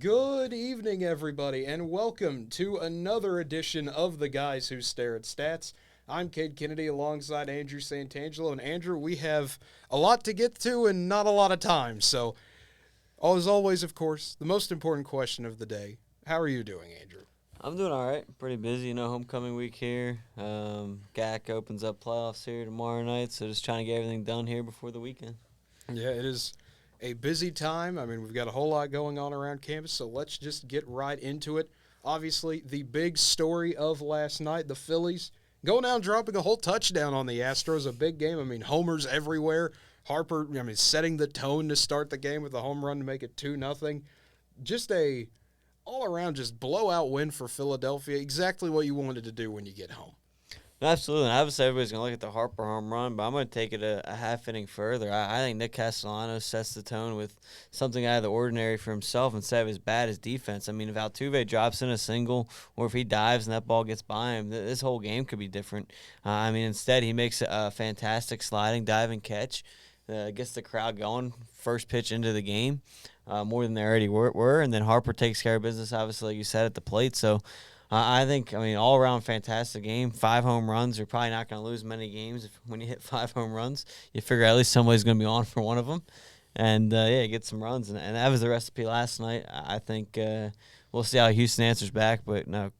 Good evening, everybody, and welcome to another edition of The Guys Who Stare at Stats. I'm Cade Kennedy alongside Andrew Santangelo, and Andrew, we have a lot to get to and not a lot of time, so as always, of course, the most important question of the day, how are you doing, Andrew? I'm doing all right. Pretty busy, homecoming week here. GAC opens up playoffs here tomorrow night, so just trying to get everything done here before the weekend. Yeah, it is a busy time. I mean, we've got a whole lot going on around campus, so let's just get right into it. Obviously, the big story of last night, the Phillies going out and dropping a whole touchdown on the Astros, a big game. I mean, homers everywhere. Harper, setting the tone to start the game with a home run to make it 2-0. Just a all-around just blowout win for Philadelphia, exactly what you wanted to do when you get home. Absolutely. And obviously, everybody's going to look at the Harper home run, but I'm going to take it a half inning further. I think Nick Castellanos sets the tone with something out of the ordinary for himself instead of as bad as defense. I mean, if Altuve drops in a single or if he dives and that ball gets by him, this whole game could be different. Instead, he makes a fantastic sliding, diving catch, gets the crowd going, first pitch into the game, more than they already were. And then Harper takes care of business, obviously, like you said, at the plate. So, I think, all around fantastic game. 5 home runs. You're probably not going to lose many games when you hit 5 home runs. You figure at least somebody's going to be on for one of them. And, get some runs. And that was the recipe last night. I think we'll see how Houston answers back. But, no,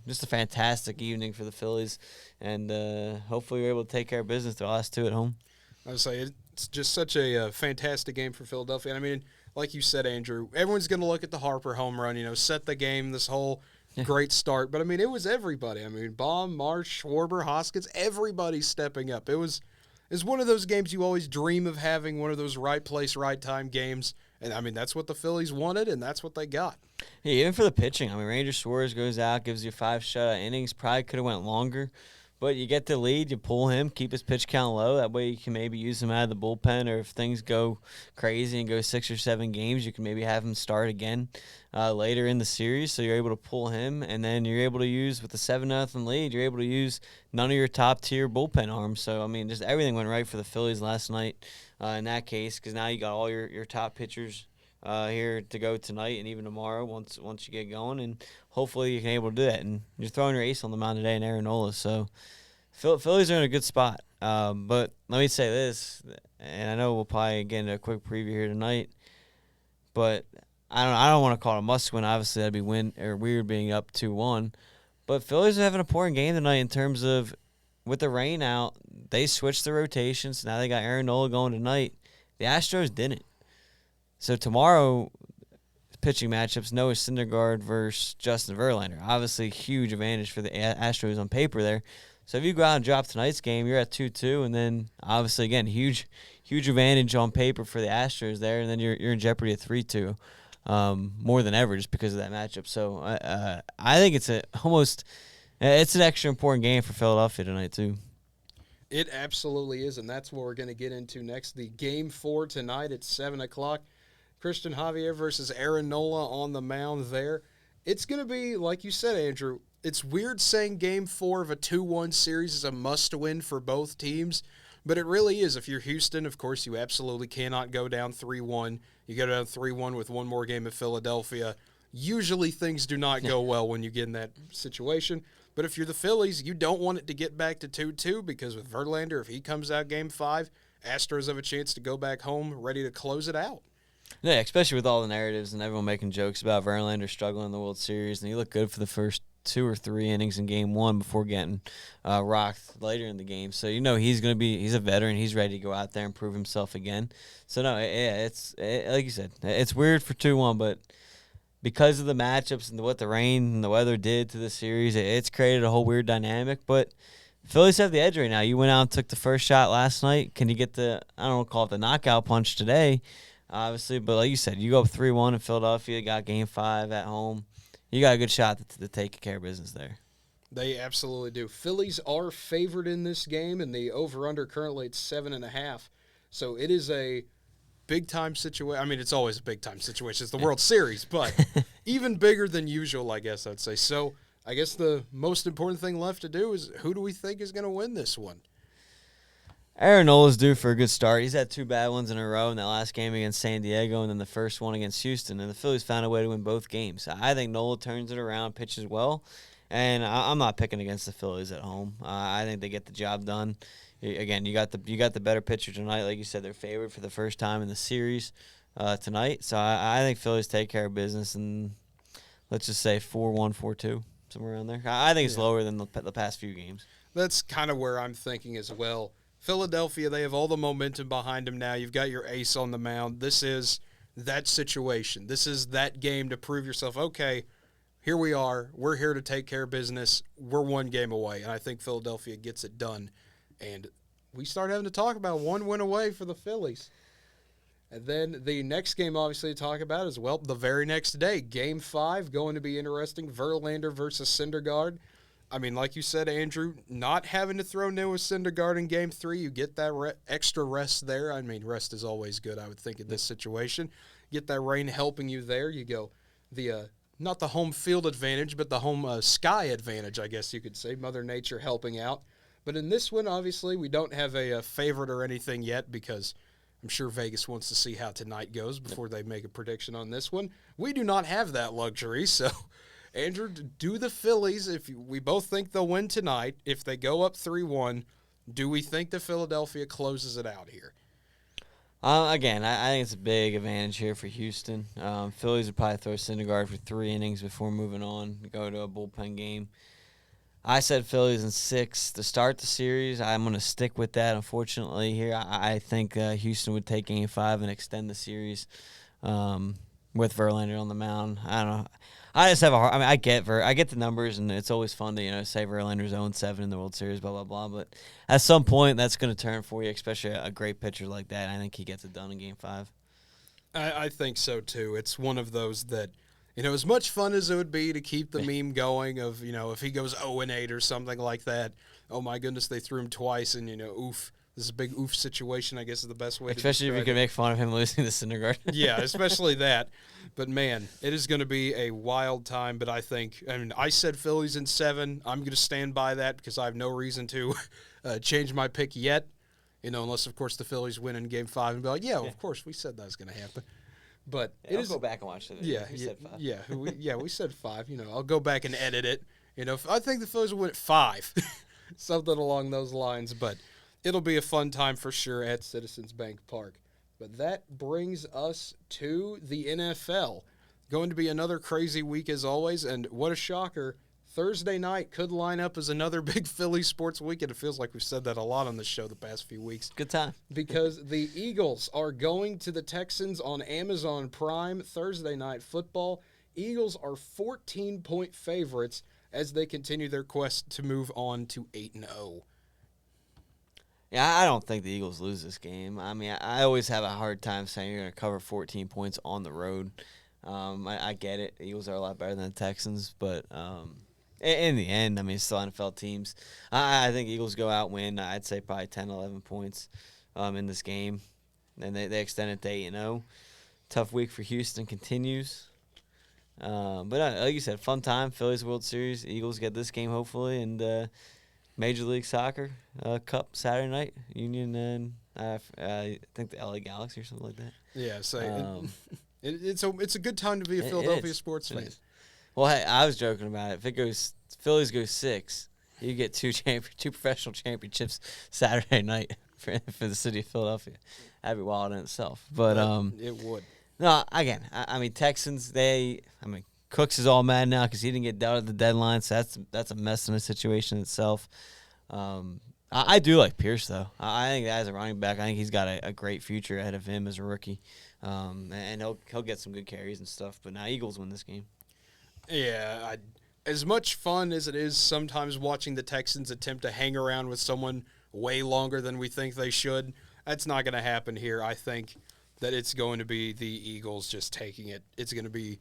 just a fantastic evening for the Phillies. And hopefully we're able to take care of business the last 2 at home. I would say it's just such a fantastic game for Philadelphia. And, like you said, Andrew, everyone's going to look at the Harper home run, set the game, this whole – great start, but it was everybody. Baum, Marsh, Schwarber, Hoskins, everybody stepping up. It's one of those games you always dream of having, one of those right place, right time games. And that's what the Phillies wanted, and that's what they got. Yeah, even for the pitching. Ranger Suarez goes out, gives you 5 shutout innings. Probably could have went longer. But you get the lead, you pull him, keep his pitch count low. That way you can maybe use him out of the bullpen, or if things go crazy and go 6 or 7 games, you can maybe have him start again later in the series. So you're able to pull him, and then you're able to use, with the 7-0 lead, you're able to use none of your top-tier bullpen arms. So, just everything went right for the Phillies last night in that case, because now you got all your top pitchers here to go tonight and even tomorrow once you get going, and hopefully you can able to do that. And you're throwing your ace on the mound today in Aaron Nola, so Phillies are in a good spot. But let me say this, and I know we'll probably get into a quick preview here tonight, but I don't want to call it a must-win. Obviously, that'd be weird being up 2-1. But Phillies are having an important game tonight in terms of, with the rain out, they switched the rotations. Now they got Aaron Nola going tonight. The Astros didn't. So tomorrow, pitching matchups, Noah Syndergaard versus Justin Verlander. Obviously, huge advantage for the Astros on paper there. So if you go out and drop tonight's game, you're at 2-2, and then obviously, again, huge advantage on paper for the Astros there, and then you're in jeopardy at 3-2, more than ever just because of that matchup. So I think it's an extra important game for Philadelphia tonight too. It absolutely is, and that's what we're going to get into next. The Game 4 tonight at 7 o'clock. Christian Javier versus Aaron Nola on the mound there. It's going to be, like you said, Andrew, it's weird saying Game 4 of a 2-1 series is a must-win for both teams, but it really is. If you're Houston, of course, you absolutely cannot go down 3-1. You go down 3-1 with one more game at Philadelphia. Usually things do not go well when you get in that situation. But if you're the Phillies, you don't want it to get back to 2-2 because with Verlander, if he comes out Game 5, Astros have a chance to go back home ready to close it out. Yeah, especially with all the narratives and everyone making jokes about Verlander struggling in the World Series, and he looked good for the first 2 or 3 innings in Game 1 before getting rocked later in the game. So he's a veteran. He's ready to go out there and prove himself again. So no, it's like you said, it's weird for 2-1, but because of the matchups and what the rain and the weather did to the series, it's created a whole weird dynamic. But Phillies have the edge right now. You went out and took the first shot last night. Can you get I don't call it the knockout punch today, obviously, but like you said, you go up 3-1 in Philadelphia, got Game 5 at home. You got a good shot to take care of business there. They absolutely do. Phillies are favored in this game, and the over-under currently at 7.5. So it is a big-time situation. It's always a big-time situation. It's the World Series, but even bigger than usual, I guess I'd say. So I guess the most important thing left to do is who do we think is going to win this one? Aaron Nola's due for a good start. He's had 2 bad ones in a row in that last game against San Diego and then the first one against Houston. And the Phillies found a way to win both games. I think Nola turns it around, pitches well. And I'm not picking against the Phillies at home. I think they get the job done. Again, you got the better pitcher tonight. Like you said, they're favored for the first time in the series tonight. So I think Phillies take care of business, and let's just say 4-1, 4-2, somewhere around there. I think it's lower than the past few games. That's kind of where I'm thinking as well. Philadelphia, they have all the momentum behind them now. You've got your ace on the mound. This is that situation. This is that game to prove yourself, okay, here we are. We're here to take care of business. We're 1 game away, and I think Philadelphia gets it done. And we start having to talk about 1 win away for the Phillies. And then the next game, obviously, to talk about is, well, the very next day, Game 5, going to be interesting. Verlander versus Syndergaard. I mean, like you said, Andrew, not having to throw Noah Syndergaard in Game 3, you get that extra rest there. I mean, rest is always good, I would think, in this situation. Get that rain helping you there. You go not the home field advantage, but the home sky advantage, I guess you could say. Mother Nature helping out. But in this one, obviously, we don't have a favorite or anything yet because I'm sure Vegas wants to see how tonight goes before they make a prediction on this one. We do not have that luxury, so Andrew, do the Phillies, we both think they'll win tonight, if they go up 3-1, do we think that Philadelphia closes it out here? Again, I think it's a big advantage here for Houston. Phillies would probably throw Syndergaard for 3 innings before moving on, go to a bullpen game. I said Phillies in 6 to start the series. I'm going to stick with that, unfortunately, here. I think Houston would take Game 5 and extend the series with Verlander on the mound. I don't know. I just have I get the numbers, and it's always fun to say Verlander's 0-7 in the World Series, blah blah blah. But at some point, that's going to turn for you, especially a great pitcher like that. I think he gets it done in Game 5. I think so too. It's one of those that, as much fun as it would be to keep the meme going of if he goes 0-8 or something like that. Oh my goodness, they threw him twice, and oof. This is a big oof situation, I guess is the best way to describe it. Especially if you can make fun of him losing to Syndergaard. Yeah, especially that. But, man, it is going to be a wild time. But I said Phillies in 7. I'm going to stand by that because I have no reason to change my pick yet, unless, of course, the Phillies win in Game 5 and be like, of course, we said that was going to happen. But I'll go back and watch it. Yeah, we said 5. We said 5. I'll go back and edit it. I think the Phillies will win at 5, something along those lines. But it'll be a fun time for sure at Citizens Bank Park. But that brings us to the NFL. Going to be another crazy week as always, and what a shocker. Thursday night could line up as another big Philly sports weekend. It feels like we've said that a lot on the show the past few weeks. Good time. Because the Eagles are going to the Texans on Amazon Prime Thursday night football. Eagles are 14-point favorites as they continue their quest to move on to 8-0. Yeah, I don't think the Eagles lose this game. I mean, I always have a hard time saying you're going to cover 14 points on the road. I get it. The Eagles are a lot better than the Texans, but in the end, I mean, it's still NFL teams. I think Eagles go out, win, I'd say probably 10, 11 points in this game. And they extend it to 8-0. Tough week for Houston continues. But like you said, fun time. Phillies World Series. Eagles get this game, hopefully, and Major League Soccer Cup Saturday night, Union and I think the LA Galaxy or something like that. Yeah, so it's a good time to be a Philadelphia sports fan. Well, hey, I was joking about it. If Phillies go 6, you get 2 professional championships Saturday night for the city of Philadelphia. That'd be wild in itself. But it would. No, again, I mean Texans. Cooks is all mad now because he didn't get dealt at the deadline, so that's a mess in the situation itself. I do like Pierce, though. I think as a running back, I think he's got a great future ahead of him as a rookie, and he'll get some good carries and stuff. But now Eagles win this game. Yeah, as much fun as it is sometimes watching the Texans attempt to hang around with someone way longer than we think they should, that's not going to happen here. I think that it's going to be the Eagles just taking it. It's going to be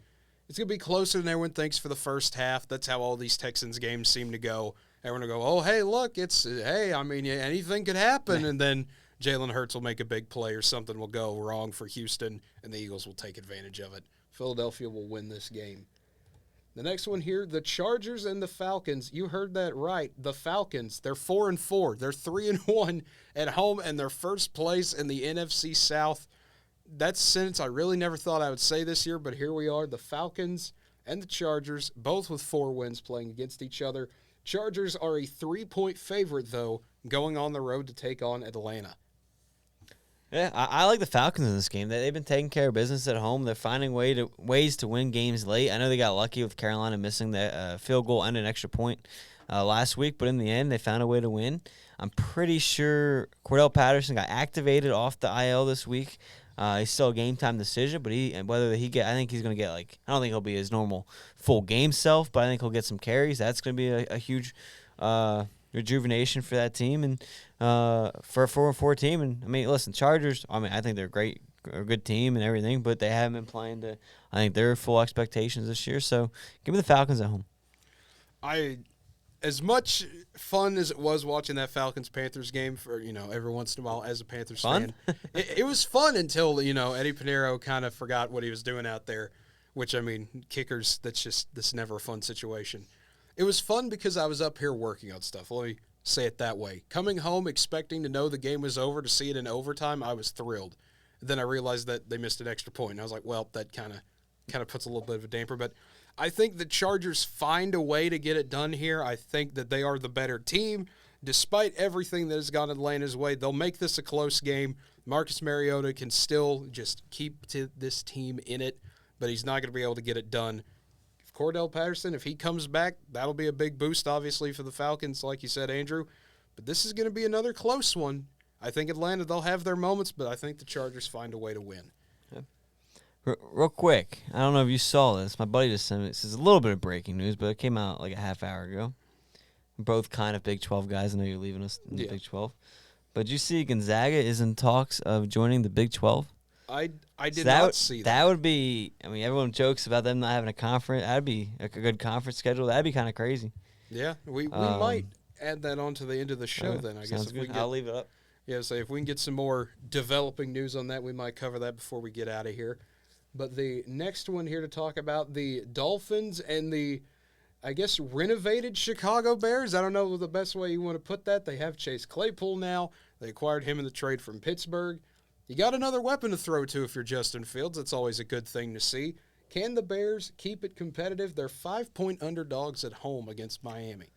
closer than everyone thinks for the first half. That's how all these Texans games seem to go. Everyone will go, oh, hey, look, anything could happen. And then Jalen Hurts will make a big play or something will go wrong for Houston, and the Eagles will take advantage of it. Philadelphia will win this game. The next one here, the Chargers and the Falcons. You heard that right. The Falcons, they're 4-4. They're 3-1 at home, and they're first place in the NFC South. That's a sentence I really never thought I would say this year, but here we are. The Falcons and the Chargers, both with 4 wins playing against each other. Chargers are a 3-point favorite, though, going on the road to take on Atlanta. Yeah, I like the Falcons in this game. They've been taking care of business at home. They're finding ways to win games late. I know they got lucky with Carolina missing the field goal and an extra point last week, but in the end, they found a way to win. I'm pretty sure Cordell Patterson got activated off the IL this week. He's still a game time decision, but I think he's going to get I don't think he'll be his normal full game self, but I think he'll get some carries. That's going to be a huge rejuvenation for that team and for a 4-4 team. And I mean, listen, Chargers, I think they're a good team and everything, but they haven't been playing to, I think, their full expectations this year. So give me the Falcons at home. As much fun as it was watching that Falcons-Panthers game for, every once in a while as a Panthers fan, it was fun until, Eddie Pinheiro kind of forgot what he was doing out there, which, kickers, that's never a fun situation. It was fun because I was up here working on stuff. Let me say it that way. Coming home expecting to know the game was over, to see it in overtime, I was thrilled. Then I realized that they missed an extra point, and I was like, well, that kind of puts a little bit of a damper. But I think the Chargers find a way to get it done here. I think that they are the better team. Despite everything that has gone Atlanta's way, they'll make this a close game. Marcus Mariota can still just keep this team in it, but he's not going to be able to get it done. Cordell Patterson, if he comes back, that'll be a big boost, obviously, for the Falcons, like you said, Andrew. But this is going to be another close one. I think Atlanta, they'll have their moments, but I think the Chargers find a way to win. Yeah. Real quick, I don't know if you saw this. My buddy just sent me this. Is a little bit of breaking news, but it came out like a half hour ago. We're both kind of Big 12 guys. I know you're leaving us in the Big 12. But did you see Gonzaga is in talks of joining the Big 12? I did not see that. That would be, everyone jokes about them not having a conference. That'd be a good conference schedule. That'd be kind of crazy. Yeah, we might add that on to the end of the show then, I guess. I'll leave it up. Yeah, so if we can get some more developing news on that, we might cover that before we get out of here. But the next one here to talk about, the Dolphins and the, renovated Chicago Bears. I don't know the best way you want to put that. They have Chase Claypool now. They acquired him in the trade from Pittsburgh. You got another weapon to throw to if you're Justin Fields. That's always a good thing to see. Can the Bears keep it competitive? They're 5-point underdogs at home against Miami.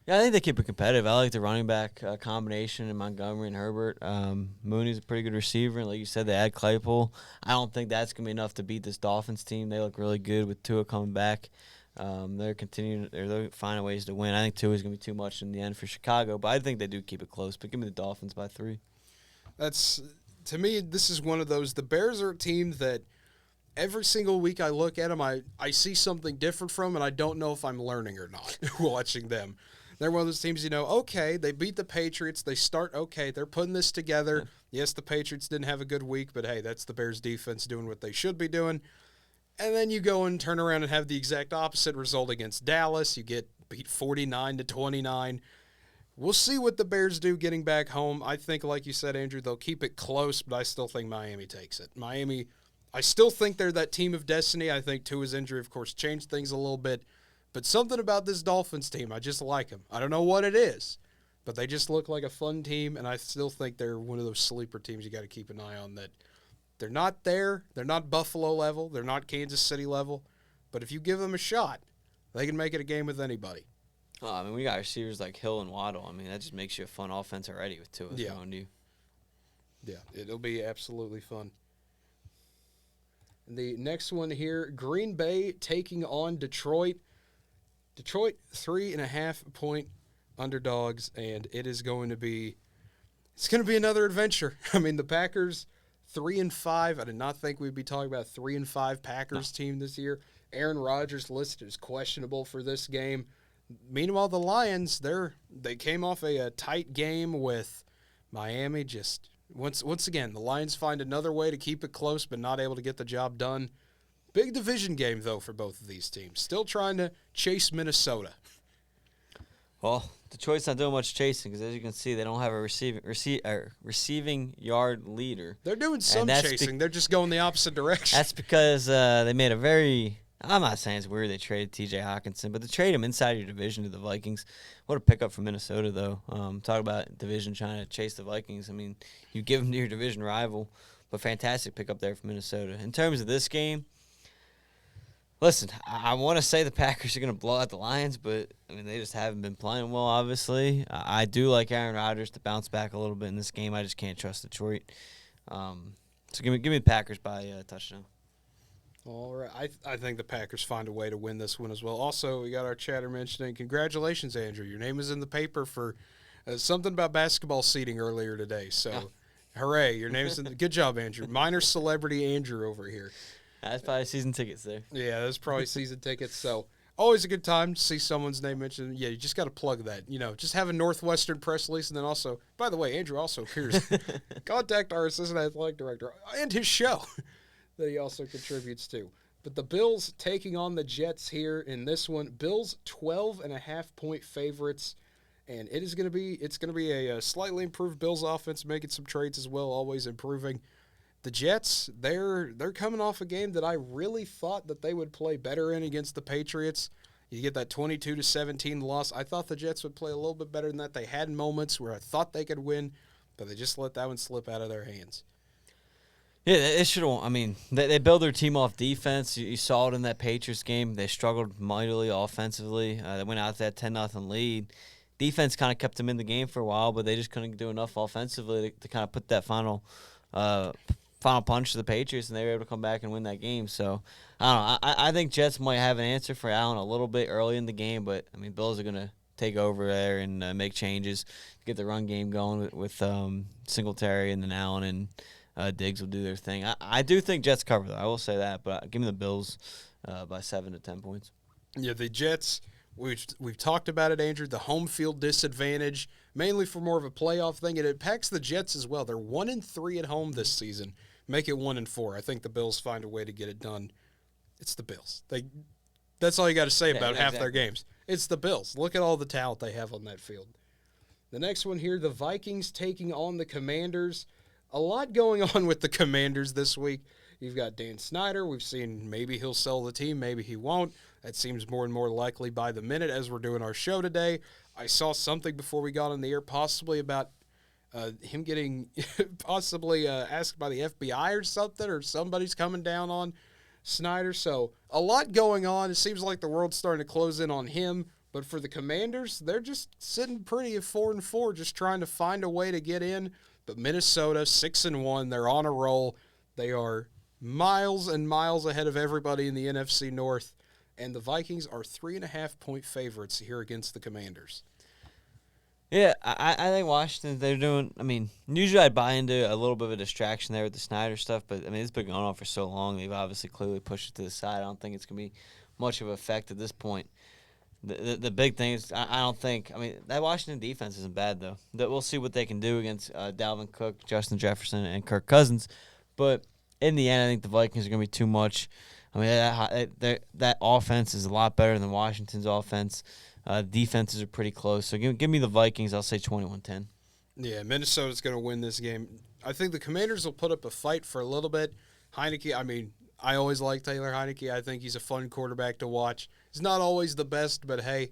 Yeah, I think they keep it competitive. I like the running back combination in Montgomery and Herbert. Mooney's a pretty good receiver, and like you said, they add Claypool. I don't think that's going to be enough to beat this Dolphins team. They look really good with Tua coming back. They're finding ways to win. I think Tua is going to be too much in the end for Chicago, but I think they do keep it close. But give me the Dolphins by 3. To me, this is one of those. The Bears are a team that every single week I look at them, I see something different from, and I don't know if I'm learning or not watching them. They're one of those teams, okay, they beat the Patriots. They start, okay, they're putting this together. Yeah. Yes, the Patriots didn't have a good week, but, hey, that's the Bears defense doing what they should be doing. And then you go and turn around and have the exact opposite result against Dallas. You get beat 49-29. We'll see what the Bears do getting back home. I think, like you said, Andrew, they'll keep it close, but I still think Miami takes it. Miami, I still think they're that team of destiny. I think Tua's injury, of course, changed things a little bit. But something about this Dolphins team, I just like them. I don't know what it is, but they just look like a fun team, and I still think they're one of those sleeper teams you got to keep an eye on. That they're not there. They're not Buffalo level. They're not Kansas City level. But if you give them a shot, they can make it a game with anybody. Oh, we got receivers like Hill and Waddle. That just makes you a fun offense already with Tua throwing you. Yeah, it'll be absolutely fun. The next one here, Green Bay taking on Detroit. Detroit, 3.5-point underdogs, and it's going to be another adventure. The Packers, 3-5. I did not think we'd be talking about a 3-5 Packers team this year. Aaron Rodgers listed as questionable for this game. Meanwhile, the Lions, they came off a tight game with Miami. Just once again, the Lions find another way to keep it close, but not able to get the job done. Big division game, though, for both of these teams. Still trying to chase Minnesota. Well, Detroit's not doing much chasing because, as you can see, they don't have a receiving yard leader. They're doing some chasing. They're just going the opposite direction. That's because they made a very I'm not saying it's weird they traded T.J. Hawkinson, but to trade him inside your division to the Vikings, what a pickup for Minnesota, though. Talk about division trying to chase the Vikings. I mean, you give them to your division rival, but fantastic pickup there for Minnesota. In terms of this game, listen, I want to say the Packers are going to blow out the Lions, but, I mean, they just haven't been playing well, obviously. I do like Aaron Rodgers to bounce back a little bit in this game. I just can't trust Detroit. So give me the Packers by a touchdown. All right. I think the Packers find a way to win this one as well. Also, we got our chatter mentioning, congratulations, Andrew. Your name is in the paper for something about basketball seating earlier today. So, hooray. Your name is in the – good job, Andrew. Minor celebrity Andrew over here. That's probably season tickets there. Yeah, that's probably season tickets. So, always a good time to see someone's name mentioned. Yeah, you just got to plug that. You know, just have a Northwestern press release. And then also, by the way, Andrew also appears. Contact our assistant athletic director and his show that he also contributes to. But the Bills taking on the Jets here in this one. Bills 12.5-point favorites, and it's going to be a slightly improved Bills offense, making some trades as well, always improving. The Jets, they're coming off a game that I really thought that they would play better in against the Patriots. You get that 22-17 loss. I thought the Jets would play a little bit better than that. They had moments where I thought they could win, but they just let that one slip out of their hands. Yeah, they should have. I mean, they build their team off defense. You saw it in that Patriots game. They struggled mightily offensively. They went out to that 10-0 lead. Defense kind of kept them in the game for a while, but they just couldn't do enough offensively to kind of put that final punch to the Patriots, and they were able to come back and win that game. So, I don't know. I think Jets might have an answer for Allen a little bit early in the game, but, I mean, Bills are going to take over there and make changes to get the run game going with Singletary and then Allen and Diggs will do their thing. I do think Jets cover, though. I will say that, but give me the Bills by 7 to 10 points. Yeah, the Jets, we've talked about it, Andrew, the home field disadvantage, mainly for more of a playoff thing, and it impacts the Jets as well. They're 1-3 at home this season. Make it 1-4. I think the Bills find a way to get it done. It's the Bills. That's all you got to say about half their games. It's the Bills. Look at all the talent they have on that field. The next one here, the Vikings taking on the Commanders. A lot going on with the Commanders this week. You've got Dan Snyder. We've seen maybe he'll sell the team, maybe he won't. That seems more and more likely by the minute as we're doing our show today. I saw something before we got on the air possibly about him getting possibly asked by the FBI or something, or somebody's coming down on Snyder. So a lot going on. It seems like the world's starting to close in on him. But for the Commanders, they're just sitting pretty at 4-4, just trying to find a way to get in. But Minnesota, 6-1, they're on a roll. They are miles and miles ahead of everybody in the NFC North. And the Vikings are 3.5-point favorites here against the Commanders. Yeah, I think Washington, they're doing, I mean, usually I'd buy into a little bit of a distraction there with the Snyder stuff, but, I mean, it's been going on for so long. They've obviously clearly pushed it to the side. I don't think it's going to be much of an effect at this point. The big thing is, I don't think, I mean, that Washington defense isn't bad, though. We'll see what they can do against Dalvin Cook, Justin Jefferson, and Kirk Cousins. But in the end, I think the Vikings are going to be too much. I mean, that offense is a lot better than Washington's offense. Defenses are pretty close. So give me the Vikings. I'll say 21-10. Yeah, Minnesota's going to win this game. I think the Commanders will put up a fight for a little bit. Heineke, I mean, I always like Taylor Heineke. I think he's a fun quarterback to watch. He's not always the best, but, hey,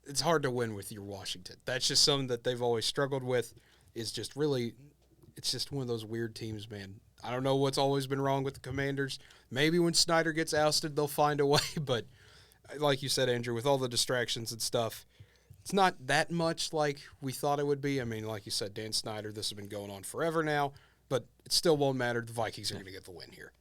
it's hard to win with your Washington. That's just something that they've always struggled with. It's just really – it's just one of those weird teams, man. I don't know what's always been wrong with the Commanders. Maybe when Snyder gets ousted, they'll find a way, but – like you said, Andrew, with all the distractions and stuff, it's not that much like we thought it would be. I mean, like you said, Dan Snyder, this has been going on forever now, but it still won't matter. The Vikings are going to get the win here.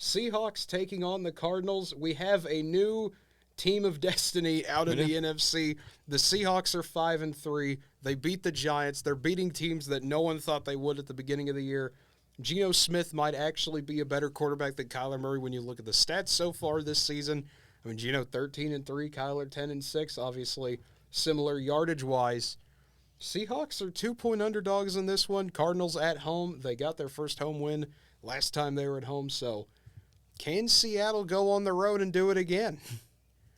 Seahawks taking on the Cardinals. We have a new team of destiny out of the NFC. The Seahawks are 5-3. They beat the Giants. They're beating teams that no one thought they would at the beginning of the year. Geno Smith might actually be a better quarterback than Kyler Murray when you look at the stats so far this season. I mean, Geno 13-3, Kyler 10-6, obviously similar yardage-wise. Seahawks are 2-point underdogs in this one. Cardinals at home. They got their first home win last time they were at home. So can Seattle go on the road and do it again?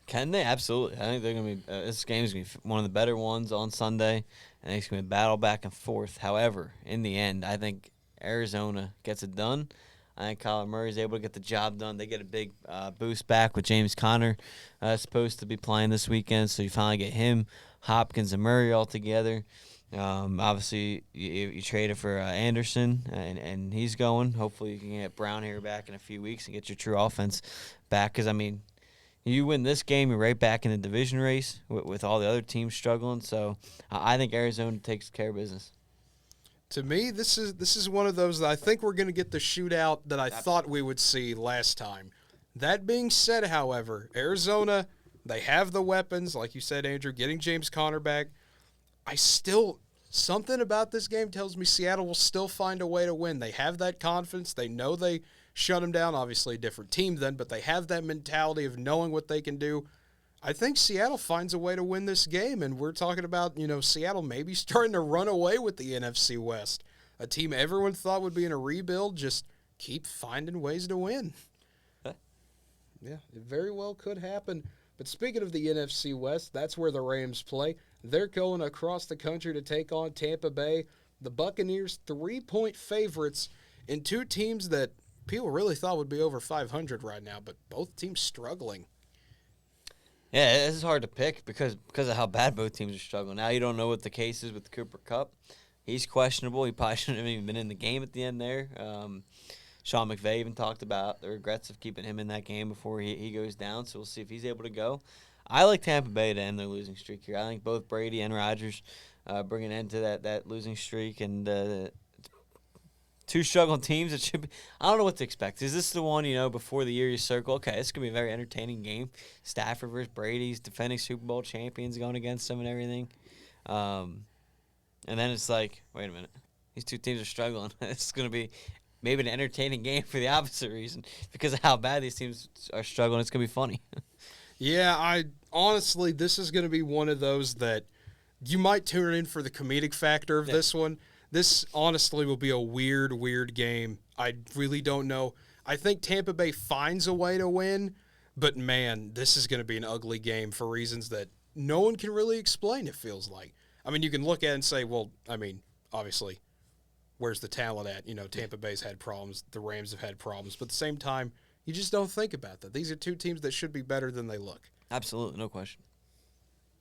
Can they? Absolutely. I think they're going to be this game is going to be one of the better ones on Sunday. I think it's going to be a battle back and forth. However, in the end, I think Arizona gets it done. I think Kyler Murray is able to get the job done. They get a big boost back with James Conner supposed to be playing this weekend, so you finally get him, Hopkins, and Murray all together. Obviously, you traded for Anderson, and he's going. Hopefully, you can get Brown here back in a few weeks and get your true offense back. Because, I mean, you win this game, you're right back in the division race with all the other teams struggling. So I think Arizona takes care of business. To me, this is one of those that I think we're going to get the shootout that I thought we would see last time. That being said, however, Arizona, they have the weapons, like you said, Andrew, getting James Conner back. Something about this game tells me Seattle will still find a way to win. They have that confidence. They know they shut them down. Obviously a different team then, but they have that mentality of knowing what they can do. I think Seattle finds a way to win this game, and we're talking about, Seattle maybe starting to run away with the NFC West. A team everyone thought would be in a rebuild, just keep finding ways to win. Yeah, it very well could happen. But speaking of the NFC West, that's where the Rams play. They're going across the country to take on Tampa Bay. The Buccaneers, 3-point favorites in two teams that people really thought would be over 500 right now, but both teams struggling. Yeah, this is hard to pick because of how bad both teams are struggling. Now you don't know what the case is with Cooper Kupp. He's questionable. He probably shouldn't have even been in the game at the end there. Sean McVay even talked about the regrets of keeping him in that game before he goes down, so we'll see if he's able to go. I like Tampa Bay to end their losing streak here. I think both Brady and Rodgers bring an end to that losing streak, and two struggling teams. It should be. I don't know what to expect. Is this the one, before the year you circle, okay, this is going to be a very entertaining game. Stafford versus Brady's defending Super Bowl champions going against them and everything. And then it's like, wait a minute. These two teams are struggling. It's going to be maybe an entertaining game for the opposite reason because of how bad these teams are struggling. It's going to be funny. Yeah, honestly, this is going to be one of those that you might tune in for the comedic factor of this one. This, honestly, will be a weird game. I really don't know. I think Tampa Bay finds a way to win, but, man, this is going to be an ugly game for reasons that no one can really explain, it feels like. I mean, you can look at it and say, well, I mean, obviously, where's the talent at? Tampa Bay's had problems. The Rams have had problems. But at the same time, you just don't think about that. These are two teams that should be better than they look. Absolutely, no question.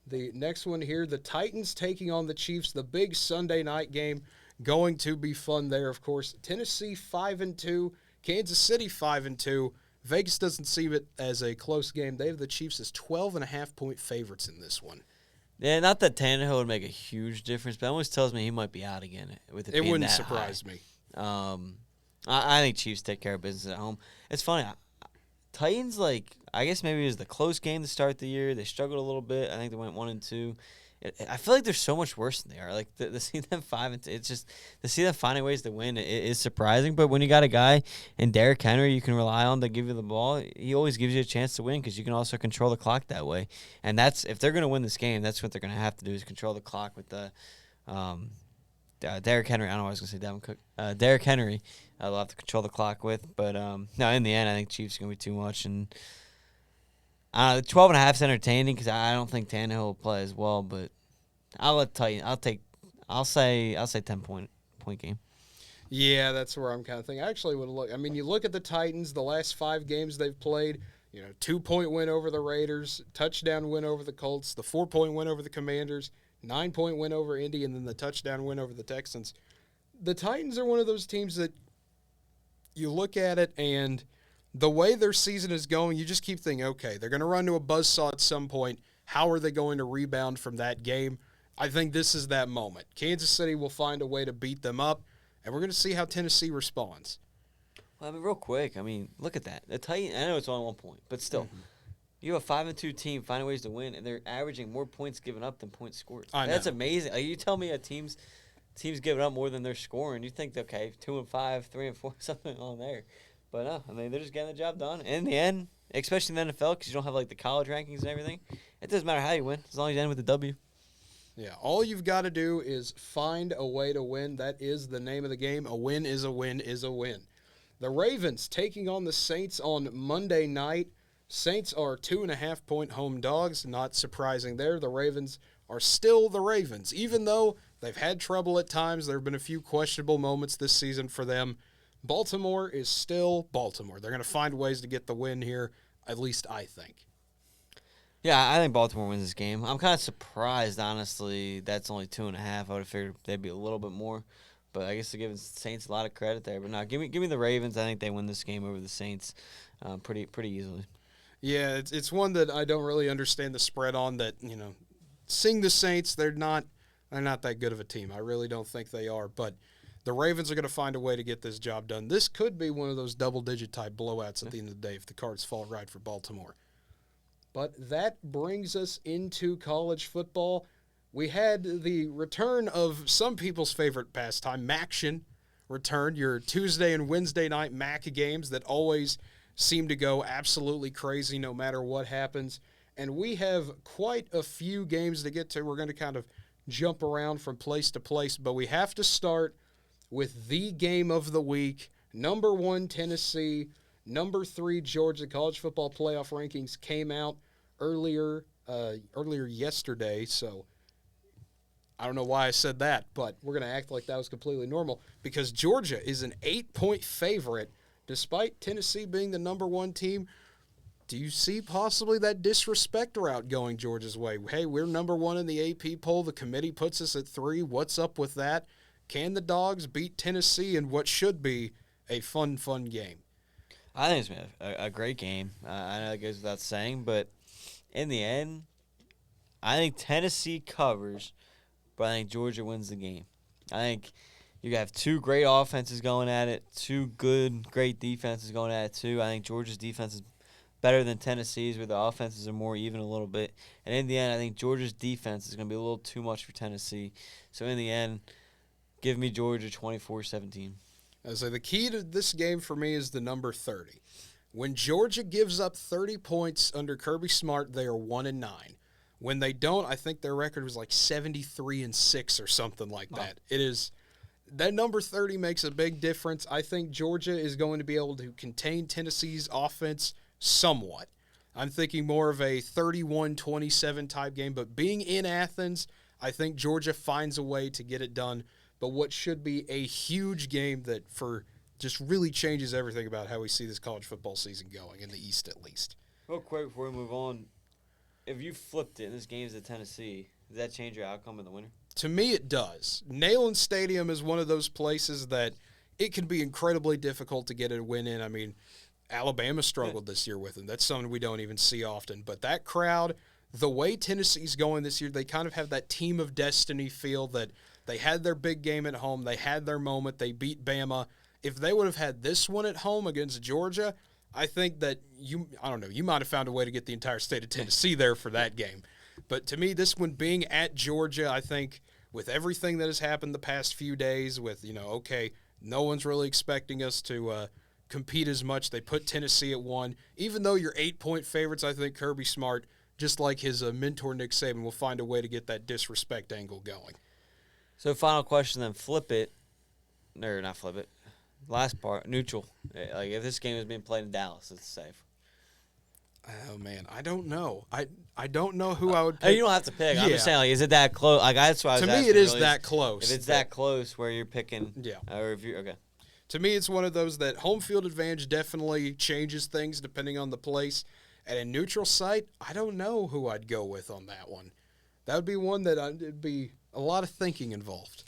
The next one here, the Titans taking on the Chiefs, the big Sunday night game. Going to be fun there, of course. Tennessee 5-2, Kansas City 5-2. Vegas doesn't see it as a close game. They have the Chiefs as 12.5-point favorites in this one. Yeah, not that Tannehill would make a huge difference, but it almost tells me he might be out again with it being wouldn't that surprise high. me. I think Chiefs take care of business at home. It's funny. Titans, I guess maybe it was the close game to start the year. They struggled a little bit. I think they went 1-2. I feel like they're so much worse than they are. Like to see them 5-2, it's just to see them finding ways to win. It is surprising. But when you got a guy in Derrick Henry you can rely on to give you the ball, he always gives you a chance to win because you can also control the clock that way. And that's if they're going to win this game, that's what they're going to have to do is control the clock with the Derrick Henry. I don't know what I was going to say. Devin Cook. Derrick Henry. They'll have to control the clock with. But no, in the end, I think Chiefs are going to be too much and. 12.5 is entertaining because I don't think Tannehill will play as well, but I'll say 10-point game. Yeah, that's where I'm kind of thinking. I actually would look. I mean, you look at the Titans, the last 5 games they've played, 2-point win over the Raiders, touchdown win over the Colts, the 4-point win over the Commanders, 9-point win over Indy, and then the touchdown win over the Texans. The Titans are one of those teams that you look at it and the way their season is going, you just keep thinking, okay, they're going to run to a buzzsaw at some point. How are they going to rebound from that game? I think this is that moment. Kansas City will find a way to beat them up, and we're going to see how Tennessee responds. Well, real quick, look at that. The Titans, I know it's only 1 point, but still, you have a 5-2 team finding ways to win, and they're averaging more points given up than points scored. That's amazing. You tell me a team's giving up more than they're scoring. You think, okay, 2-5, 3-4, something on there. But no, they're just getting the job done. In the end, especially in the NFL, because you don't have the college rankings and everything, it doesn't matter how you win as long as you end with a W. Yeah, all you've got to do is find a way to win. That is the name of the game. A win is a win is a win. The Ravens taking on the Saints on Monday night. Saints are 2.5-point home dogs. Not surprising there. The Ravens are still the Ravens, even though they've had trouble at times. There have been a few questionable moments this season for them. Baltimore is still Baltimore. They're going to find ways to get the win here, at least I think. Yeah, I think Baltimore wins this game. I'm kind of surprised, honestly, that's only 2.5. I would have figured they'd be a little bit more. But I guess they're giving Saints a lot of credit there. But no, give me the Ravens. I think they win this game over the Saints pretty easily. Yeah, it's one that I don't really understand the spread on. That seeing the Saints, they're not that good of a team. I really don't think they are. But the Ravens are going to find a way to get this job done. This could be one of those double-digit type blowouts at the end of the day if the cards fall right for Baltimore. But that brings us into college football. We had the return of some people's favorite pastime, Maction, returned. Your Tuesday and Wednesday night MAC games that always seem to go absolutely crazy no matter what happens. And we have quite a few games to get to. We're going to kind of jump around from place to place, but we have to start with the game of the week. Number 1, Tennessee. Number 3, Georgia. College football playoff rankings came out earlier yesterday, so I don't know why I said that, but we're going to act like that was completely normal because Georgia is an 8-point favorite despite Tennessee being the number 1 team. Do you see possibly that disrespect route going Georgia's way? Hey, we're number 1 in the AP poll. The committee puts us at 3. What's up with that? Can the Dogs beat Tennessee in what should be a fun game? I think it's been a great game. I know it goes without saying, but in the end, I think Tennessee covers, but I think Georgia wins the game. I think you have 2 great offenses going at it, 2 great defenses going at it too. I think Georgia's defense is better than Tennessee's, where the offenses are more even a little bit. And in the end, I think Georgia's defense is going to be a little too much for Tennessee. So in the end, give me Georgia 24-17. So the key to this game for me is the number 30. When Georgia gives up 30 points under Kirby Smart, they are 1-9. When they don't, I think their record was like 73-6 or something like that. It is that number 30 makes a big difference. I think Georgia is going to be able to contain Tennessee's offense somewhat. I'm thinking more of a 31-27 type game, but being in Athens, I think Georgia finds a way to get it done. But what should be a huge game that just really changes everything about how we see this college football season going, in the East at least. Real quick before we move on, if you flipped it and this game's at Tennessee, does that change your outcome in the winter? To me, it does. Neyland Stadium is one of those places that it can be incredibly difficult to get a win in. I mean, Alabama struggled this year with them. That's something we don't even see often. But that crowd, the way Tennessee's going this year, they kind of have that team of destiny feel that they had their big game at home. They had their moment. They beat Bama. If they would have had this one at home against Georgia, I think that you might have found a way to get the entire state of Tennessee there for that game. But to me, this one being at Georgia, I think with everything that has happened the past few days with, no one's really expecting us to compete as much. They put Tennessee at 1. Even though you're 8-point favorites, I think Kirby Smart, just like his mentor Nick Saban, will find a way to get that disrespect angle going. So final question then, flip it. Or not flip it. Last part, neutral. Like if this game is being played in Dallas, it's safe. Oh man, I don't know. I don't know who I would pick. You don't have to pick. Yeah. I'm just saying, like, is it that close? Like that's why I was to asking. me, it is really, that close. If it's that close, where you're picking, yeah. Or if you okay. To me, it's one of those that home field advantage definitely changes things depending on the place. At a neutral site, I don't know who I'd go with on that one. That would be one that it'd be a lot of thinking involved.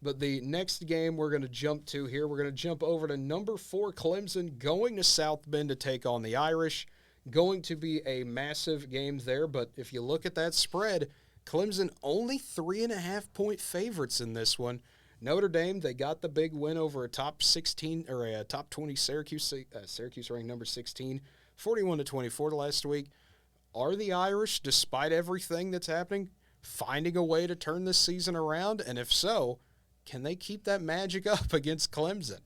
But the next game we're going to jump to here, we're going to jump over to number 4 Clemson going to South Bend to take on the Irish. Going to be a massive game there, but if you look at that spread, Clemson only 3.5-point favorites in this one. Notre Dame, they got the big win over a top 16 or a top 20 Syracuse ranked number 16, 41-24 last week. Are the Irish, despite everything that's happening, finding a way to turn this season around? And if so, can they keep that magic up against Clemson?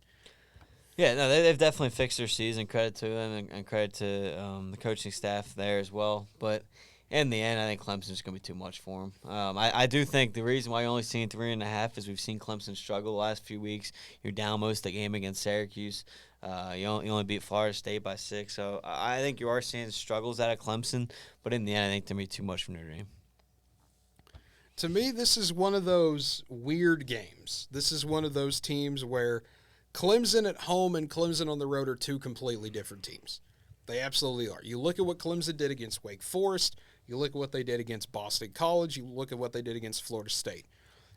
Yeah, no, they've definitely fixed their season. Credit to them and credit to the coaching staff there as well. But in the end, I think Clemson's going to be too much for them. I do think the reason why you're only seeing 3.5 is we've seen Clemson struggle the last few weeks. You're down most of the game against Syracuse. You only beat Florida State by 6. So I think you are seeing struggles out of Clemson. But in the end, I think they're going to be too much for Notre Dame. To me, this is one of those weird games. This is one of those teams where Clemson at home and Clemson on the road are two completely different teams. They absolutely are. You look at what Clemson did against Wake Forest. You look at what they did against Boston College. You look at what they did against Florida State.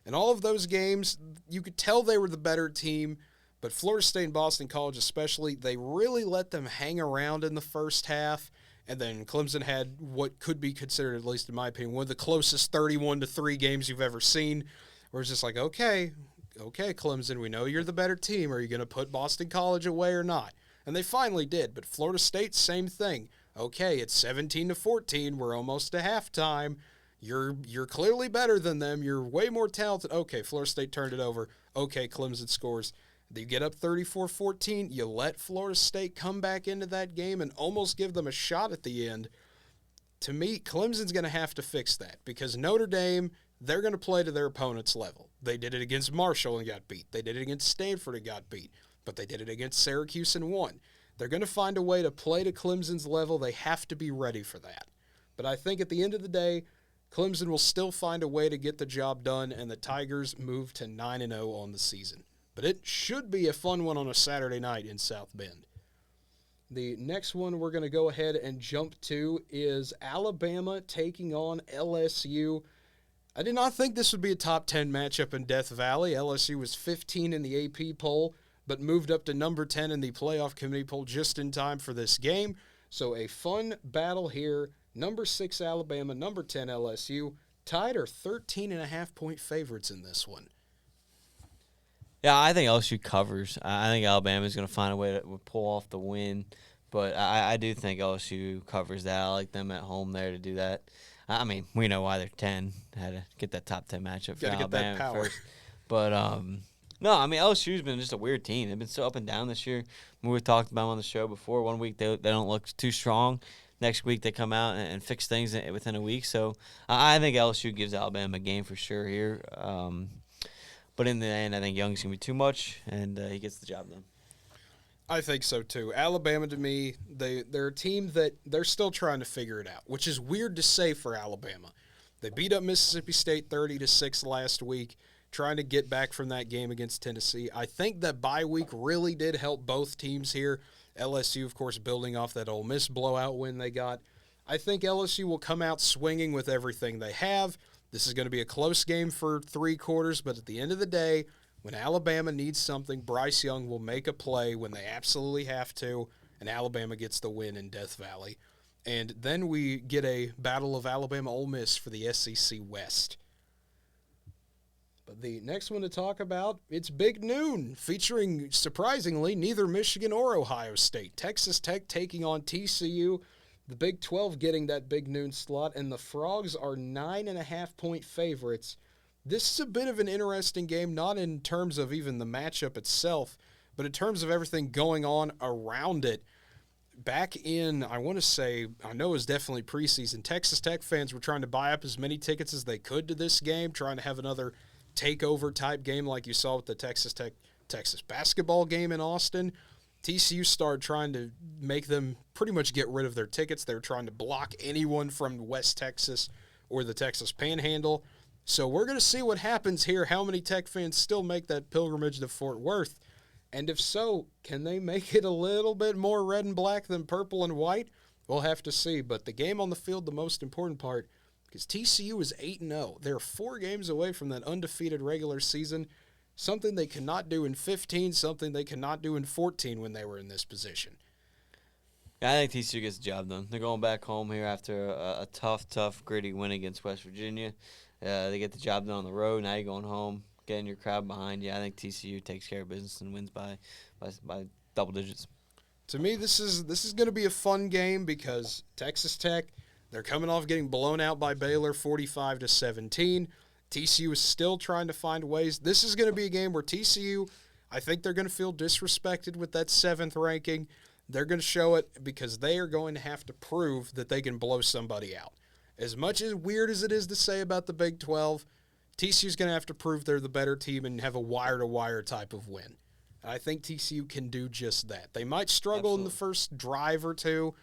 In all of those games, you could tell they were the better team, but Florida State and Boston College especially, they really let them hang around in the first half, and then Clemson had what could be considered, at least in my opinion, one of the closest 31-3 games you've ever seen, where it's just like, okay, Clemson, we know you're the better team. Are you going to put Boston College away or not? And they finally did, but Florida State, same thing. Okay, it's 17-14. We're almost to halftime. You're clearly better than them. You're way more talented. Okay, Florida State turned it over. Okay, Clemson scores. You get up 34-14. You let Florida State come back into that game and almost give them a shot at the end. To me, Clemson's going to have to fix that because Notre Dame, they're going to play to their opponent's level. They did it against Marshall and got beat. They did it against Stanford and got beat. But they did it against Syracuse and won. They're going to find a way to play to Clemson's level. They have to be ready for that. But I think at the end of the day, Clemson will still find a way to get the job done, and the Tigers move to 9-0 on the season. But it should be a fun one on a Saturday night in South Bend. The next one we're going to go ahead and jump to is Alabama taking on LSU. I did not think this would be a top 10 matchup in Death Valley. LSU was 15 in the AP poll, but moved up to number 10 in the playoff committee poll just in time for this game. So a fun battle here. Number 6 Alabama, number 10 LSU. Tied are 13.5-point favorites in this one. Yeah, I think LSU covers. I think Alabama's going to find a way to pull off the win. But I do think LSU covers that. I like them at home there to do that. I mean, we know why they're 10. Had to get that top 10 matchup for Alabama first. But, no, I mean, LSU's been just a weird team. They've been so up and down this year. We talked about them on the show before. One week they don't look too strong. Next week they come out and fix things within a week. So I think LSU gives Alabama a game for sure here. But in the end, I think Young's going to be too much, and he gets the job done. I think so, too. Alabama, to me, they're a team that they're still trying to figure it out, which is weird to say for Alabama. They beat up Mississippi State 30-6 last week, trying to get back from that game against Tennessee. I think that bye week really did help both teams here. LSU, of course, building off that Ole Miss blowout win they got. I think LSU will come out swinging with everything they have. This is going to be a close game for 3 quarters, but at the end of the day, when Alabama needs something, Bryce Young will make a play when they absolutely have to, and Alabama gets the win in Death Valley. And then we get a battle of Alabama-Ole Miss for the SEC West. But the next one to talk about, it's Big Noon, featuring, surprisingly, neither Michigan or Ohio State. Texas Tech taking on TCU. The Big 12 getting that Big Noon slot, and the Frogs are 9.5-point favorites. This is a bit of an interesting game, not in terms of even the matchup itself, but in terms of everything going on around it. Back in, I want to say, I know it was definitely preseason, Texas Tech fans were trying to buy up as many tickets as they could to this game, trying to have another takeover type game like you saw with the Texas basketball game in Austin. TCU started trying to make them pretty much get rid of their tickets. They were trying to block anyone from West Texas or the Texas Panhandle. So we're going to see what happens here, how many Tech fans still make that pilgrimage to Fort Worth. And if so, can they make it a little bit more red and black than purple and white? We'll have to see. But the game on the field, the most important part, because TCU is 8-0. They're 4 games away from that undefeated regular season. Something they cannot do in 15, something they cannot do in 14 when they were in this position. Yeah, I think TCU gets the job done. They're going back home here after a tough, gritty win against West Virginia. They get the job done on the road. Now you're going home, getting your crowd behind you. I think TCU takes care of business and wins by double digits. To me, this is going to be a fun game because Texas Tech, they're coming off getting blown out by Baylor 45-17. TCU is still trying to find ways. This is going to be a game where TCU, I think they're going to feel disrespected with that 7th ranking. They're going to show it because they are going to have to prove that they can blow somebody out. As much as weird as it is to say about the Big 12, TCU's going to have to prove they're the better team and have a wire-to-wire type of win. And I think TCU can do just that. They might struggle in the first drive or two.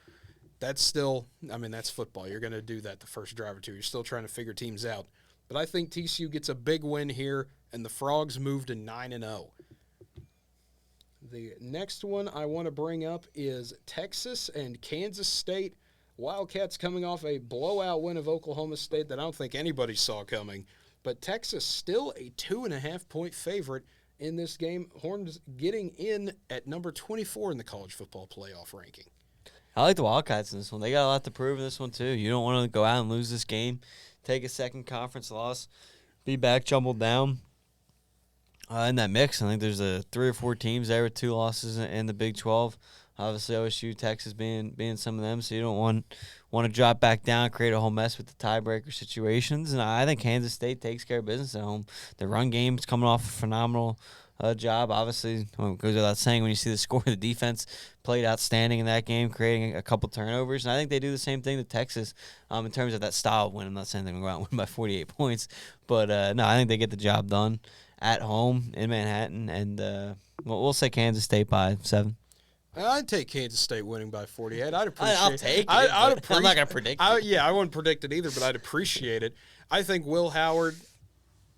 That's still, I mean, that's football. You're going to do that the first drive or two. You're still trying to figure teams out. But I think TCU gets a big win here, and the Frogs move to 9-0. The next one I want to bring up is Texas and Kansas State. Wildcats coming off a blowout win of Oklahoma State that I don't think anybody saw coming. But Texas still a 2.5-point favorite in this game. Horns getting in at number 24 in the college football playoff ranking. I like the Wildcats in this one. They got a lot to prove in this one, too. You don't want to go out and lose this game, take a second conference loss, be back jumbled down in that mix. I think there's 3 or 4 teams there with 2 losses in the Big 12. Obviously, OSU, Texas being some of them, so you don't want to drop back down, create a whole mess with the tiebreaker situations. And I think Kansas State takes care of business at home. The run game's coming off a phenomenal job. Obviously, it goes without saying when you see the score, the defense played outstanding in that game, creating a couple turnovers. And I think they do the same thing to Texas in terms of that style of win. I'm not saying they're going to go out and win by 48 points, but no, I think they get the job done at home in Manhattan. And we'll say Kansas State by 7. I'd take Kansas State winning by 48. I'd appreciate I'll take it. I'd I'm not going to predict it. Yeah, I wouldn't predict it either, but I'd appreciate it. I think Will Howard,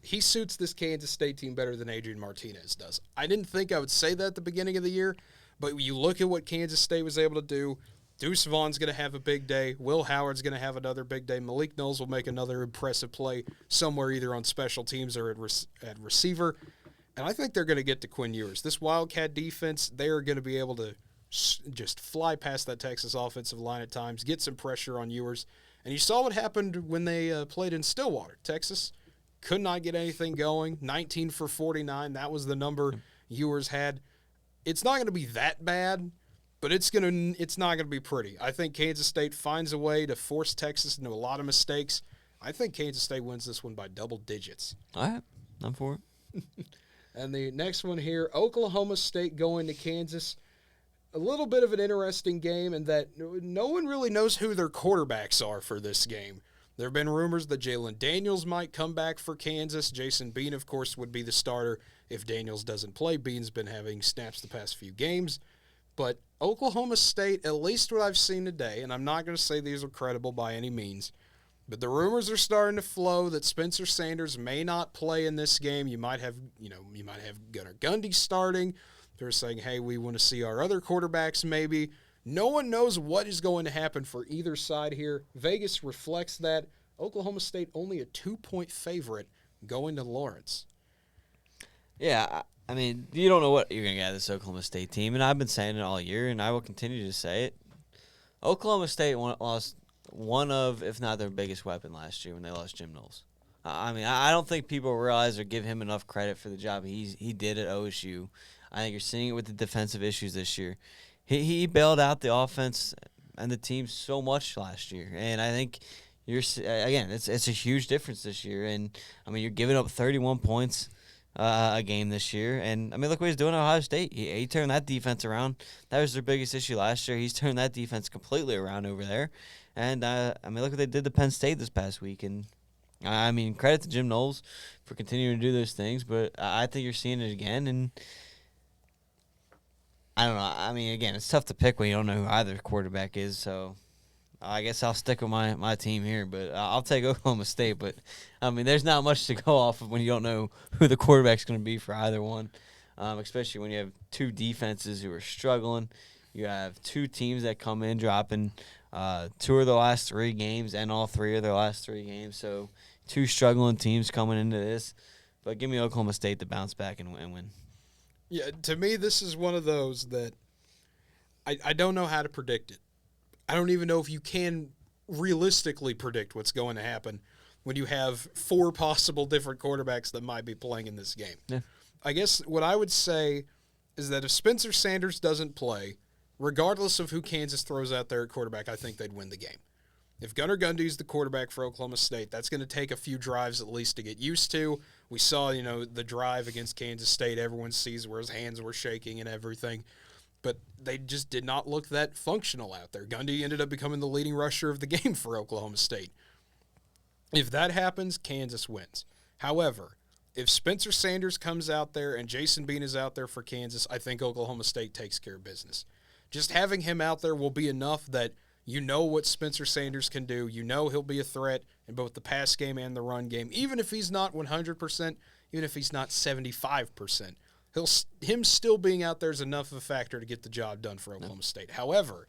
he suits this Kansas State team better than Adrian Martinez does. I didn't think I would say that at the beginning of the year, but you look at what Kansas State was able to do. Deuce Vaughn's going to have a big day. Will Howard's going to have another big day. Malik Knowles will make another impressive play somewhere either on special teams or at receiver. And I think they're going to get to Quinn Ewers. This Wildcat defense, they are going to be able to just fly past that Texas offensive line at times, get some pressure on Ewers. And you saw what happened when they played in Stillwater. Texas could not get anything going. 19 for 49, that was the number Ewers had. It's not going to be that bad, but it's not going to be pretty. I think Kansas State finds a way to force Texas into a lot of mistakes. I think Kansas State wins this one by double digits. All right, I'm for it. And the next one here, Oklahoma State going to Kansas. A little bit of an interesting game in that no one really knows who their quarterbacks are for this game. There have been rumors that Jalen Daniels might come back for Kansas. Jason Bean, of course, would be the starter if Daniels doesn't play. Bean's been having snaps the past few games. But Oklahoma State, at least what I've seen today, and I'm not going to say these are credible by any means, but the rumors are starting to flow that Spencer Sanders may not play in this game. You might have Gunnar Gundy starting. They're saying, hey, we want to see our other quarterbacks maybe. No one knows what is going to happen for either side here. Vegas reflects that. Oklahoma State only a 2-point favorite going to Lawrence. Yeah, I mean, you don't know what you're going to get out of this Oklahoma State team, and I've been saying it all year, and I will continue to say it. Oklahoma State lost one of, if not their biggest weapon last year when they lost Jim Knowles. I mean, I don't think people realize or give him enough credit for the job he did at OSU. I think you're seeing it with the defensive issues this year. He bailed out the offense and the team so much last year, and I think it's a huge difference this year. And I mean, you're giving up 31 points a game this year, and I mean, look what he's doing at Ohio State. He turned that defense around. That was their biggest issue last year. He's turned that defense completely around over there, and I mean, look what they did to Penn State this past week. And I mean, credit to Jim Knowles for continuing to do those things, but I think you're seeing it again, and I don't know. I mean, again, it's tough to pick when you don't know who either quarterback is, so I guess I'll stick with my team here, but I'll take Oklahoma State. But, I mean, there's not much to go off of when you don't know who the quarterback's going to be for either one, especially when you have two defenses who are struggling. You have two teams that come in dropping 2 of the last 3 games and all 3 of their last 3 games, so two struggling teams coming into this. But give me Oklahoma State to bounce back and win. Yeah, to me, this is one of those that I don't know how to predict it. I don't even know if you can realistically predict what's going to happen when you have 4 possible different quarterbacks that might be playing in this game. Yeah. I guess what I would say is that if Spencer Sanders doesn't play, regardless of who Kansas throws out there at quarterback, I think they'd win the game. If Gunnar Gundy's the quarterback for Oklahoma State, that's going to take a few drives at least to get used to. We saw, the drive against Kansas State. Everyone sees where his hands were shaking and everything. But they just did not look that functional out there. Gundy ended up becoming the leading rusher of the game for Oklahoma State. If that happens, Kansas wins. However, if Spencer Sanders comes out there and Jason Bean is out there for Kansas, I think Oklahoma State takes care of business. Just having him out there will be enough that you know what Spencer Sanders can do. You know he'll be a threat in both the pass game and the run game. Even if he's not 100%, even if he's not 75%, him still being out there is enough of a factor to get the job done for Oklahoma State. However,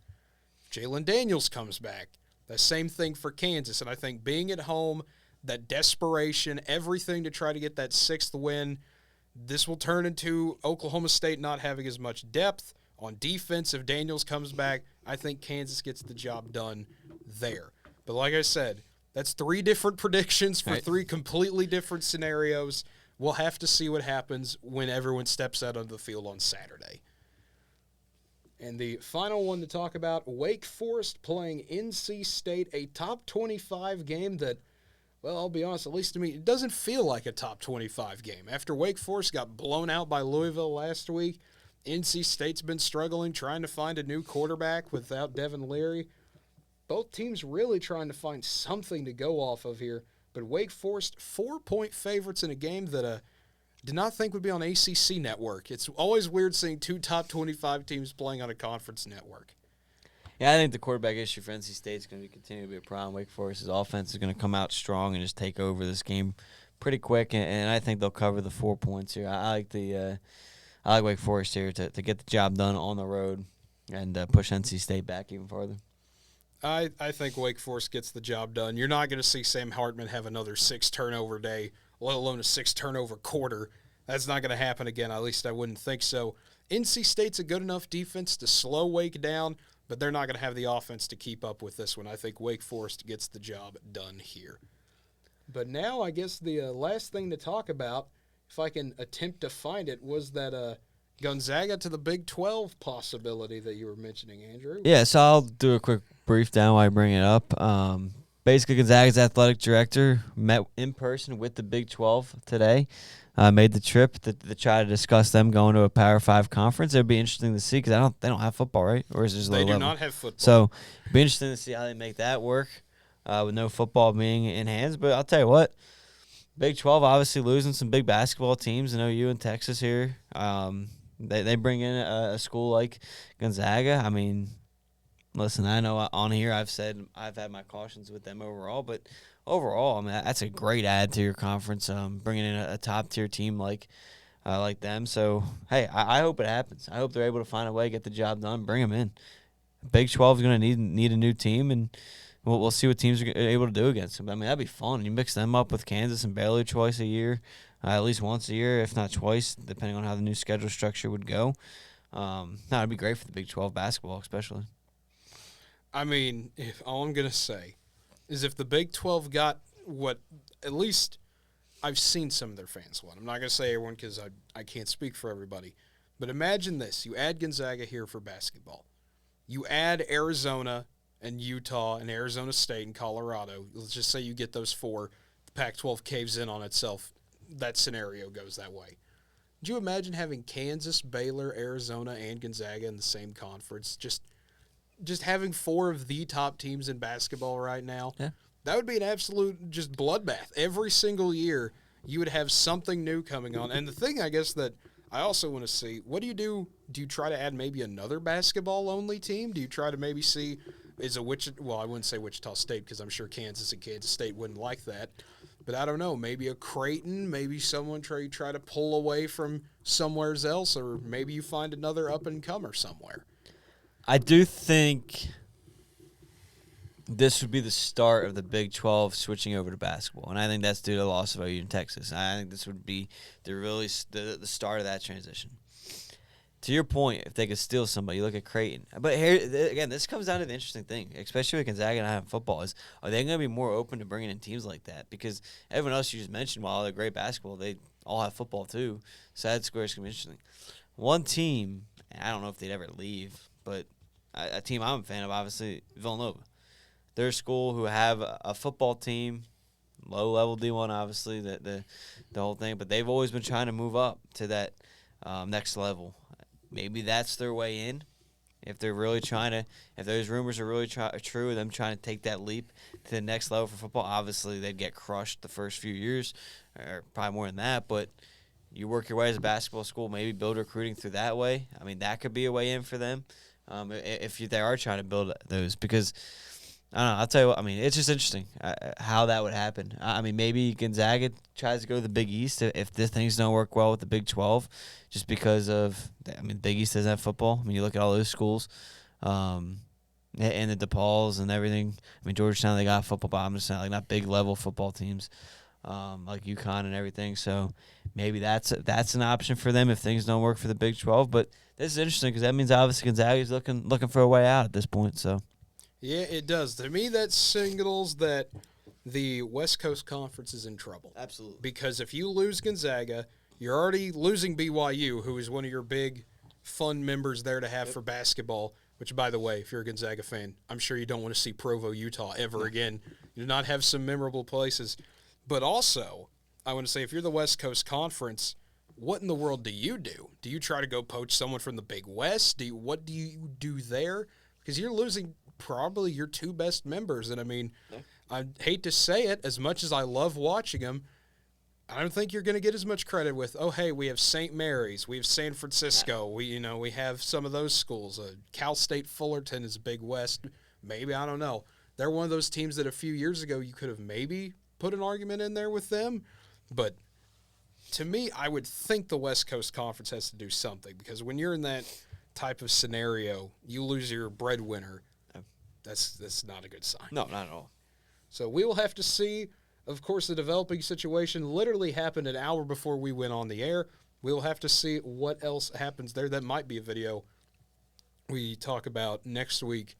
Jalen Daniels comes back. The same thing for Kansas, and I think being at home, that desperation, everything to try to get that 6th win, this will turn into Oklahoma State not having as much depth on defense. If Daniels comes back, I think Kansas gets the job done there. But like I said, that's 3 different predictions for 3 completely different scenarios. We'll have to see what happens when everyone steps out on the field on Saturday. And the final one to talk about, Wake Forest playing NC State, a top 25 game that, well, I'll be honest, at least to me, it doesn't feel like a top 25 game. After Wake Forest got blown out by Louisville last week, NC State's been struggling, trying to find a new quarterback without Devin Leary. Both teams really trying to find something to go off of here. But Wake Forest, 4-point favorites in a game that did not think would be on ACC network. It's always weird seeing 2 top 25 teams playing on a conference network. Yeah, I think the quarterback issue for NC State is going to continue to be a problem. Wake Forest's offense is going to come out strong and just take over this game pretty quick, and I think they'll cover the 4 points here. I like Wake Forest here to get the job done on the road and push NC State back even farther. I think Wake Forest gets the job done. You're not going to see Sam Hartman have another 6-turnover day, let alone a 6-turnover quarter. That's not going to happen again. At least I wouldn't think so. NC State's a good enough defense to slow Wake down, but they're not going to have the offense to keep up with this one. I think Wake Forest gets the job done here. But now I guess the last thing to talk about, if I can attempt to find it, was that Gonzaga to the Big 12 possibility that you were mentioning, Andrew. Yeah, so I'll do a quick brief down while I bring it up. Basically, Gonzaga's athletic director met in person with the Big 12 today, made the trip to try to discuss them going to a Power 5 conference. It would be interesting to see because they don't have football, right? Or is it just They low do level? not have football. So it would be interesting to see how they make that work with no football being in hands. But I'll tell you what, Big 12 obviously losing some big basketball teams. I know you in Texas here. They bring in a school like Gonzaga. I mean, listen, I know on here I've said I've had my cautions with them overall, but overall, I mean, that's a great add to your conference, bringing in a top-tier team like them. So, hey, I hope it happens. I hope they're able to find a way to get the job done, bring them in. Big 12 is going to need a new team, and we'll see what teams are able to do against them. I mean, that'd be fun. You mix them up with Kansas and Baylor twice a year, at least once a year, if not twice, depending on how the new schedule structure would go. It'd be great for the Big 12 basketball, especially. I mean, all I'm going to say is if the Big 12 got what at least I've seen some of their fans want. I'm not going to say everyone because I can't speak for everybody. But imagine this. You add Gonzaga here for basketball. You add Arizona and Utah and Arizona State and Colorado. Let's just say you get those 4. The Pac-12 caves in on itself. That scenario goes that way. Could you imagine having Kansas, Baylor, Arizona, and Gonzaga in the same conference? Just having 4 of the top teams in basketball right now, Yeah. That would be an absolute just bloodbath. Every single year, you would have something new coming on. And the thing, I guess, that I also want to see, what do you do? Do you try to add maybe another basketball-only team? Do you try to maybe see, I wouldn't say Wichita State because I'm sure Kansas and Kansas State wouldn't like that. But I don't know, maybe a Creighton, maybe someone try to pull away from somewhere else, or maybe you find another up-and-comer somewhere. I do think this would be the start of the Big 12 switching over to basketball, and I think that's due to the loss of OU in Texas. I think this would be the start of that transition. To your point, if they could steal somebody, you look at Creighton. But here, again, this comes down to the interesting thing, especially with Gonzaga and having football, is are they going to be more open to bringing in teams like that? Because everyone else you just mentioned, while they're great basketball, they all have football too. So that square's going to be interesting. One team, and I don't know if they'd ever leave, but a team I'm a fan of, obviously, Villanova. They're a school who have a football team, low-level D1, obviously, the whole thing. But they've always been trying to move up to that next level. Maybe that's their way in. If they're really trying to, if those rumors are really true, them trying to take that leap to the next level for football, obviously they'd get crushed the first few years, or probably more than that. But you work your way as a basketball school, maybe build recruiting through that way. I mean, that could be a way in for them if they are trying to build those. Because I don't know. I'll tell you what. I mean, it's just interesting how that would happen. I mean, maybe Gonzaga tries to go to the Big East if the things don't work well with the Big 12, just because of. I mean, Big East doesn't have football. I mean, you look at all those schools, and the DePauls and everything. I mean, Georgetown, they got football, but I'm just saying, like, not big level football teams, like UConn and everything. So maybe that's an option for them if things don't work for the Big 12. But this is interesting because that means obviously Gonzaga's looking for a way out at this point. So. Yeah, it does. To me, that signals that the West Coast Conference is in trouble. Absolutely. Because if you lose Gonzaga, you're already losing BYU, who is one of your big, fun members there to have for basketball, which, by the way, if you're a Gonzaga fan, I'm sure you don't want to see Provo, Utah ever again. You do not have some memorable places. But also, I want to say, if you're the West Coast Conference, what in the world do you do? Do you try to go poach someone from the Big West? What do you do there? Because you're losing probably your two best members. And, I mean, I hate to say it, as much as I love watching them, I don't think you're going to get as much credit with, oh, hey, we have St. Mary's, we have San Francisco, we have some of those schools. Cal State Fullerton is Big West. Maybe, I don't know. They're one of those teams that a few years ago you could have maybe put an argument in there with them. But to me, I would think the West Coast Conference has to do something, because when you're in that type of scenario, you lose your breadwinner. That's not a good sign. No, not at all. So we will have to see. Of course, the developing situation literally happened an hour before we went on the air. We'll have to see what else happens there. That might be a video we talk about next week.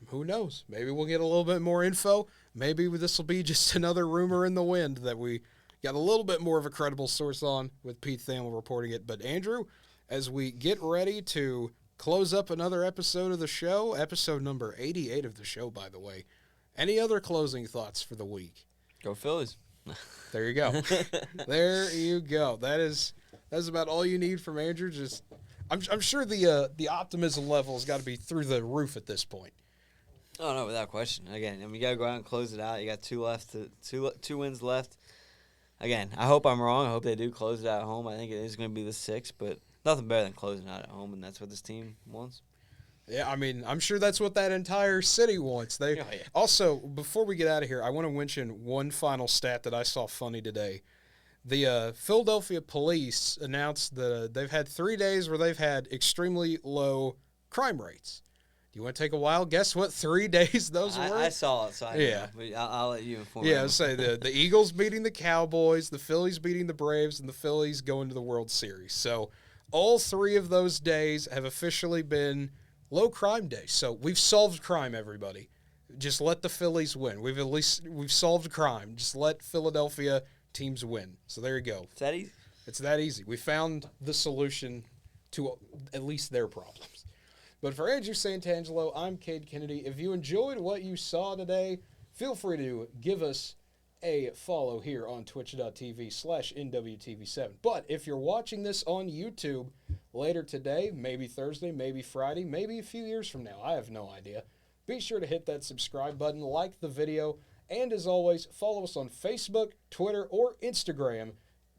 Who knows? Maybe we'll get a little bit more info. Maybe this will be just another rumor in the wind that we got a little bit more of a credible source on with Pete Thamel reporting it. But, Andrew, as we get ready to close up another episode of the show, episode number 88 of the show, by the way, any other closing thoughts for the week? Go Phillies. There you go. There you go. That's about all you need from Andrew. Just, I'm sure the optimism level has got to be through the roof at this point. Oh no, without question. Again, I mean, you gotta go out and close it out. You got two wins left. Again, I hope I'm wrong. I hope they do close it out at home. I think it is going to be the 6th, but nothing better than closing out at home, and that's what this team wants. Yeah, I mean, I'm sure that's what that entire city wants. Also, before we get out of here, I want to mention one final stat that I saw funny today. The Philadelphia police announced that they've had 3 days where they've had extremely low crime rates. Do you want to take a wild guess what 3 days those were? I saw it, so I'll let you inform me. Yeah, say the Eagles beating the Cowboys, the Phillies beating the Braves, and the Phillies going to the World Series. So all 3 of those days have officially been low crime days. So we've solved crime, everybody. Just let the Phillies win. We've solved crime. Just let Philadelphia teams win. So there you go. It's that easy. It's that easy. We found the solution to at least their problems. But for Andrew Santangelo, I'm Cade Kennedy. If you enjoyed what you saw today, feel free to give us a follow here on twitch.tv/NWTV7. But if you're watching this on YouTube later today, maybe Thursday, maybe Friday, maybe a few years from now, I have no idea, be sure to hit that subscribe button, like the video, and as always, follow us on Facebook, Twitter, or Instagram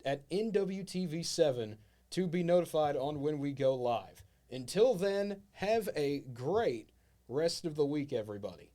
at NWTV7 to be notified on when we go live. Until then, have a great rest of the week, everybody.